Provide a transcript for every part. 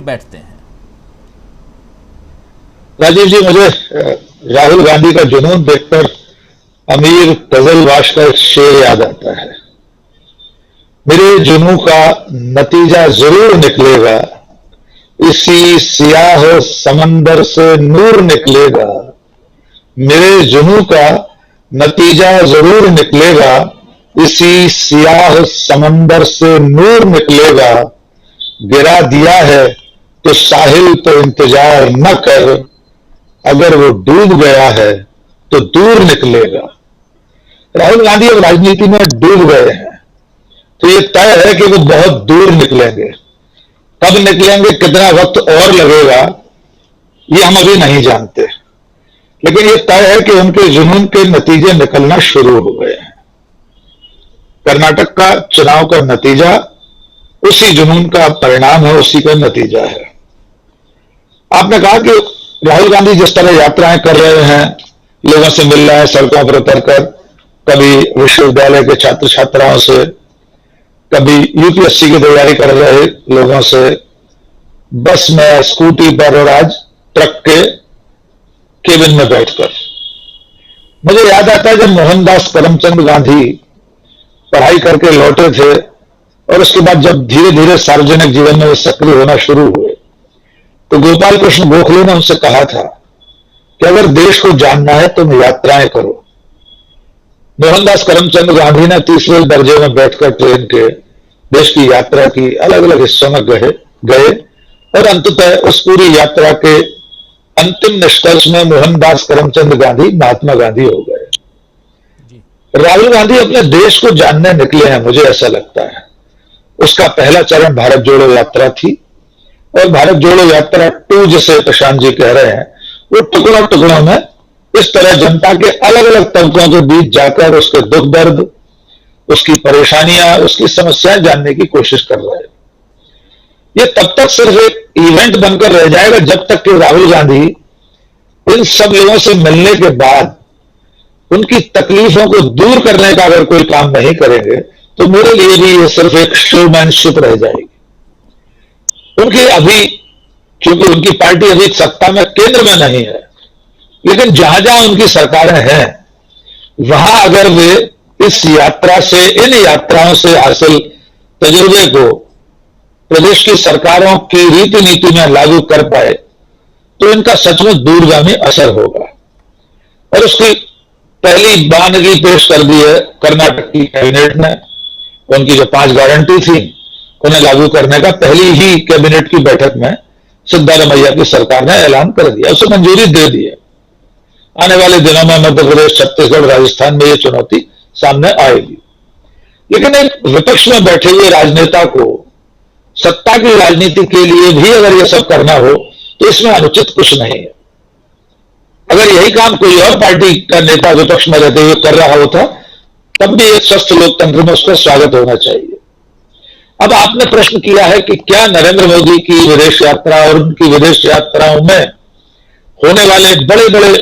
बैठते हैं। राजीव जी, मुझे राहुल गांधी का जुनून देखकर अमीर गजलवाश का एक शेर याद आता है। मेरे जुनून का नतीजा जरूर निकलेगा, इसी सियाह समंदर से नूर निकलेगा। मेरे जुनून का नतीजा जरूर निकलेगा, इसी सियाह समंदर से नूर निकलेगा। गिरा दिया है तो साहिल तो इंतजार न कर, अगर वो डूब गया है तो दूर निकलेगा। राहुल गांधी अब राजनीति में डूब गए हैं, तो ये तय है कि वो बहुत दूर निकलेंगे। कब निकलेंगे, कितना वक्त और लगेगा, ये हम अभी नहीं जानते, लेकिन ये तय है कि उनके जुनून के नतीजे निकलना शुरू हो गए हैं। कर्नाटक का चुनाव का नतीजा उसी जुनून का परिणाम है, उसी का नतीजा है। आपने कहा कि राहुल गांधी जिस तरह यात्राएं कर रहे हैं, लोगों से मिल रहे हैं सड़कों पर उतरकर, कभी विश्वविद्यालय के छात्र छात्राओं से, कभी यूपीएससी की तैयारी कर रहे लोगों से, बस में, स्कूटी पर और आज ट्रक के केबिन में बैठकर। मुझे याद आता है जब मोहनदास करमचंद गांधी पढ़ाई करके लौटे थे और उसके बाद जब धीरे धीरे सार्वजनिक जीवन में सक्रिय होना शुरू हुए, तो गोपाल कृष्ण गोखले ने उनसे कहा था कि अगर देश को जानना है तुम यात्राएं करो। मोहनदास करमचंद गांधी ने तीसरे दर्जे में बैठकर ट्रेन के देश की यात्रा की, अलग अलग हिस्सों में गए और अंततः उस पूरी यात्रा के अंतिम निष्कर्ष में मोहनदास करमचंद गांधी महात्मा गांधी हो गए। राहुल गांधी अपने देश को जानने निकले हैं, मुझे ऐसा लगता है। उसका पहला चरण भारत जोड़ो यात्रा थी, और भारत जोड़ो यात्रा 2 जिसे प्रशांत जी कह रहे हैं, वो टुकड़ों टुकड़ों में इस तरह जनता के अलग अलग तबकों के बीच जाकर उसके दुख दर्द, उसकी परेशानियां, उसकी समस्याएं जानने की कोशिश कर रहे हैं। ये तब तक सिर्फ एक इवेंट बनकर रह जाएगा जब तक कि राहुल गांधी इन सब लोगों से मिलने के बाद उनकी तकलीफों को दूर करने का अगर कोई काम नहीं करेंगे, तो मेरे लिए भी ये सिर्फ एक शोमैनशिप रह जाएगी। उनकी अभी, क्योंकि उनकी पार्टी अभी सत्ता में, केंद्र में नहीं है, लेकिन जहां जहां उनकी सरकारें हैं, वहां अगर वे इस यात्रा से, इन यात्राओं से हासिल तजुर्बे को प्रदेश की सरकारों की रीति नीति में लागू कर पाए, तो इनका सचमुच दूरगामी असर होगा। और उसकी पहली बानगी पेश कर दी है कर्नाटक की कैबिनेट ने। उनकी जो 5 गारंटी थी, उन्हें लागू करने का पहली ही कैबिनेट की बैठक में सिद्धारमैया की सरकार ने ऐलान कर दिया, उसे मंजूरी दे दी है। आने वाले दिनों में मध्य प्रदेश, छत्तीसगढ़, राजस्थान में ये चुनौती सामने आएगी। लेकिन एक विपक्ष में बैठे हुए राजनेता को सत्ता की राजनीति के लिए भी अगर यह सब करना हो, तो इसमें अनुचित कुछ नहीं है। अगर यही काम कोई और पार्टी का नेता विपक्ष में रहते हुए कर रहा होता, तब भी एक स्वस्थ लोकतंत्र में उसका स्वागत होना चाहिए। अब आपने प्रश्न किया है कि क्या नरेंद्र मोदी की विदेश यात्रा और उनकी विदेश यात्राओं में होने वाले बड़े बड़े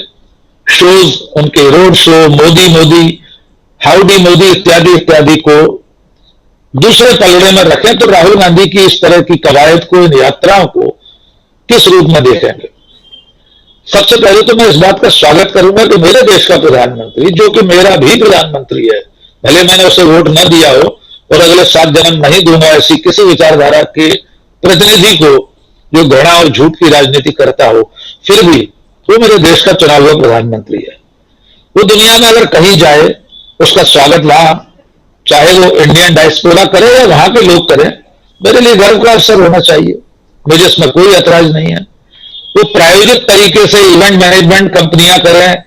शोज, उनके road show, Modi Modi, howdy Modi इत्यादि इत्यादि को दूसरे पलड़े में रखें, तो राहुल गांधी की इस तरह की कवायद को, इन यात्राओं को किस रूप में देखेंगे? सबसे पहले तो मैं इस बात का स्वागत करूंगा कि मेरे देश का प्रधानमंत्री, जो कि मेरा भी प्रधानमंत्री है, भले मैंने उसे वोट न दिया हो और अगले 7 जन्म नहीं दूंगा ऐसी किसी विचारधारा के प्रतिनिधि को जो घृणा और झूठ की राजनीति करता हो, फिर भी वो मेरे देश का चुना हुआ प्रधानमंत्री है। वो दुनिया में अगर कहीं जाए, उसका स्वागत वहां, चाहे वो इंडियन डायस्पोरा करे या वहां के लोग करें, मेरे लिए गर्व का अवसर होना चाहिए। मुझे इसमें कोई ऐतराज नहीं है। वो प्रायोजित तरीके से इवेंट मैनेजमेंट कंपनियां करें,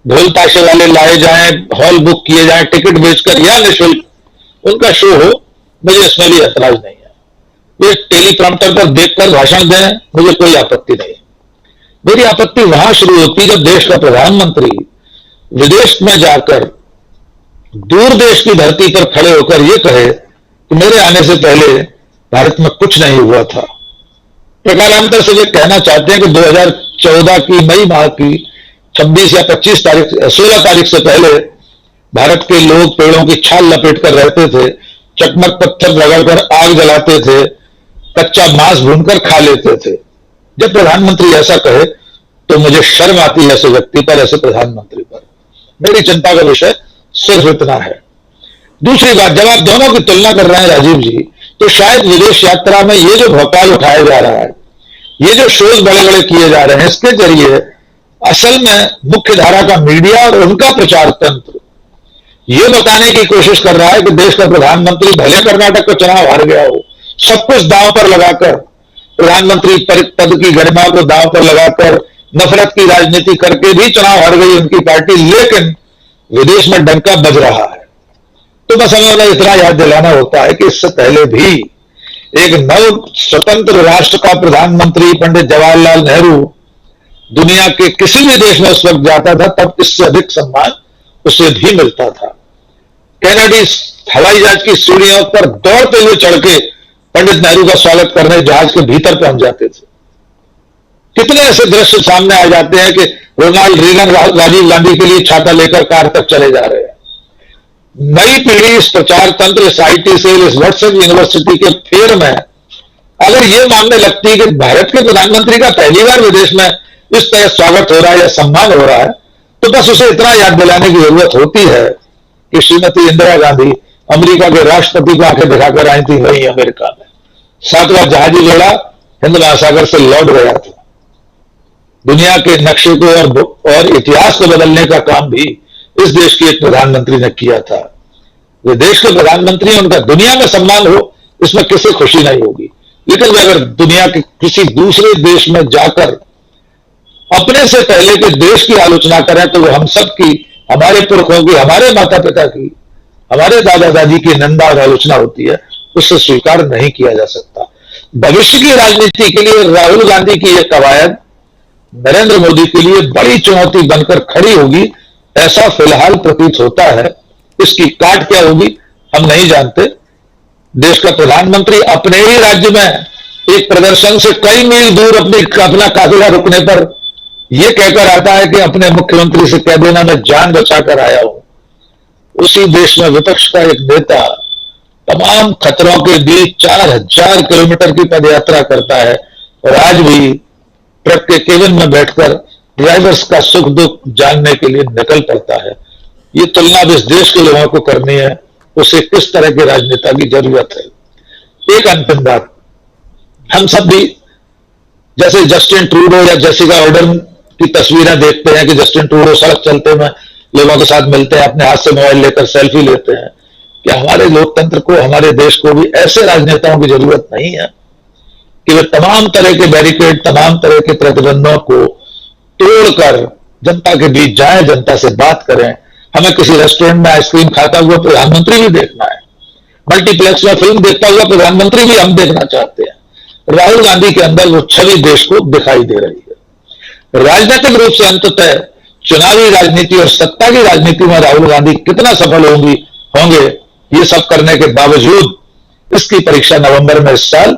ढोल ताशे वाले लाए जाएं, हॉल बुक किए जाएं टिकट बेचकर या निःशुल्क, उनका शो हो, मुझे इसमें भी ऐतराज नहीं है। वे टेलीप्रॉम्प्टर पर देखकर भाषण दें, मुझे कोई आपत्ति नहीं। मेरी आपत्ति वहां शुरू होती जब देश का प्रधानमंत्री विदेश में जाकर दूर देश की धरती पर खड़े होकर यह कहे कि मेरे आने से पहले भारत में कुछ नहीं हुआ था। प्रकारांतर से वे कहना चाहते हैं कि 2014 की मई माह की 26 या 25 तारीख, 16 तारीख से पहले भारत के लोग पेड़ों की छाल लपेट कर रहते थे, चकमक पत्थर रगड़कर आग जलाते थे, कच्चा मांस भूनकर खा लेते थे। जब प्रधानमंत्री ऐसा कहे तो मुझे शर्म आती है ऐसे व्यक्ति पर, ऐसे प्रधानमंत्री पर। मेरी चिंता का विषय सिर्फ इतना है। दूसरी बात, जब आप दोनों की तुलना कर रहे हैं राजीव जी, तो शायद विदेश यात्रा में ये जो भोपाल उठाया जा रहा है, ये जो शोज बड़े बड़े किए जा रहे हैं, इसके जरिए असल में मुख्य धारा का मीडिया और उनका प्रचार तंत्र ये बताने की कोशिश कर रहा है कि देश का प्रधानमंत्री भले कर्नाटक का चुनाव हार गया हो, सब कुछ दांव पर लगाकर, प्रधानमंत्री पद की गरिमा को दांव पर लगाकर नफरत की राजनीति करके भी चुनाव हार गई उनकी पार्टी, लेकिन विदेश में डंका बज रहा है। तो बस हमें उन्हें इतना याद दिलाना होता है कि इससे पहले भी एक नव स्वतंत्र राष्ट्र का प्रधानमंत्री पंडित जवाहरलाल नेहरू दुनिया के किसी भी देश में उस वक्त जाता था, तब इससे अधिक सम्मान उसे भी मिलता था। कैनेडी हवाई जहाज की सीढ़ियों पर दौड़ते हुए चढ़ के पंडित नेहरू का स्वागत करने जहाज के भीतर पहुंच जाते थे। कितने ऐसे दृश्य सामने आ जाते हैं कि रोनाल्ड रीगन राजीव गांधी के लिए छाता लेकर कार तक चले जा रहे हैं। नई पीढ़ी इस प्रचार तंत्र, इस आईटी सेल, इस व्हाट्सएप यूनिवर्सिटी के फेर में अगर ये मानने लगती है कि भारत के प्रधानमंत्री का पहली बार विदेश में इस तरह स्वागत हो रहा है या सम्मान हो रहा है, तो बस उसे इतना याद दिलाने की जरूरत होती है कि श्रीमती इंदिरा गांधी अमेरिका के राष्ट्रपति को आंखें दिखाकर आई थी वही अमेरिका में। 7वां जहाजी जोड़ा हिंद महासागर से लौट गया था। दुनिया के नक्शे को और इतिहास को बदलने का काम भी इस देश के एक प्रधानमंत्री ने किया था। वे देश के प्रधानमंत्री, उनका दुनिया में सम्मान हो, इसमें किसी खुशी नहीं होगी, लेकिन वे अगर दुनिया के किसी दूसरे देश में जाकर अपने से पहले के देश की आलोचना करें तो वो हम सब की, हमारे पुरखों की, हमारे माता पिता की, हमारे दादा दादी की निंदा और आलोचना होती है, उससे स्वीकार नहीं किया जा सकता। भविष्य की राजनीति के लिए राहुल गांधी की यह कवायद नरेंद्र मोदी के लिए बड़ी चुनौती बनकर खड़ी होगी, ऐसा फिलहाल प्रतीत होता है। इसकी काट क्या होगी हम नहीं जानते। देश का प्रधानमंत्री अपने ही राज्य में एक प्रदर्शन से कई मील दूर अपना काफिला रुकने पर यह कहकर आता है कि अपने मुख्यमंत्री से कह देना मैं जान बचाकर आया हूं। उसी देश में विपक्ष का एक नेता तमाम खतरों के बीच 4000 किलोमीटर की पदयात्रा करता है और आज भी ट्रक के केबिन में बैठकर ड्राइवर्स का सुख दुख जानने के लिए निकल पड़ता है। ये तुलना जिस देश के लोगों को करनी है, उसे किस तरह के राजनेता की जरूरत है। एक अंतिम बात, हम सब भी जैसे जस्टिन ट्रूडो या जेसिका ऑर्डन की तस्वीरें देखते हैं कि जस्टिन ट्रूडो सड़क चलते में लोगों के साथ मिलते हैं, अपने हाथ से मोबाइल लेकर सेल्फी लेते हैं। क्या हमारे लोकतंत्र को, हमारे देश को भी ऐसे राजनेताओं की जरूरत नहीं है कि वे तमाम तरह के बैरिकेड, तमाम तरह के प्रतिबंधों को तोड़कर जनता के बीच जाएं, जनता से बात करें। हमें किसी रेस्टोरेंट में आइसक्रीम खाता हुआ प्रधानमंत्री भी देखना है, मल्टीप्लेक्स में फिल्म देखता हुआ प्रधानमंत्री भी हम देखना चाहते हैं। राहुल गांधी के अंदर वो छवि देश को दिखाई दे रही है। राजनीतिक रूप से अंततः चुनावी राजनीति और सत्ता की राजनीति में राहुल गांधी कितना सफल होंगे ये सब करने के बावजूद इसकी परीक्षा नवंबर में इस साल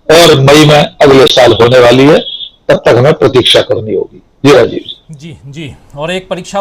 और मई में अगले साल होने वाली है। तब तक हमें प्रतीक्षा करनी होगी। जी राजीव जी। और एक परीक्षा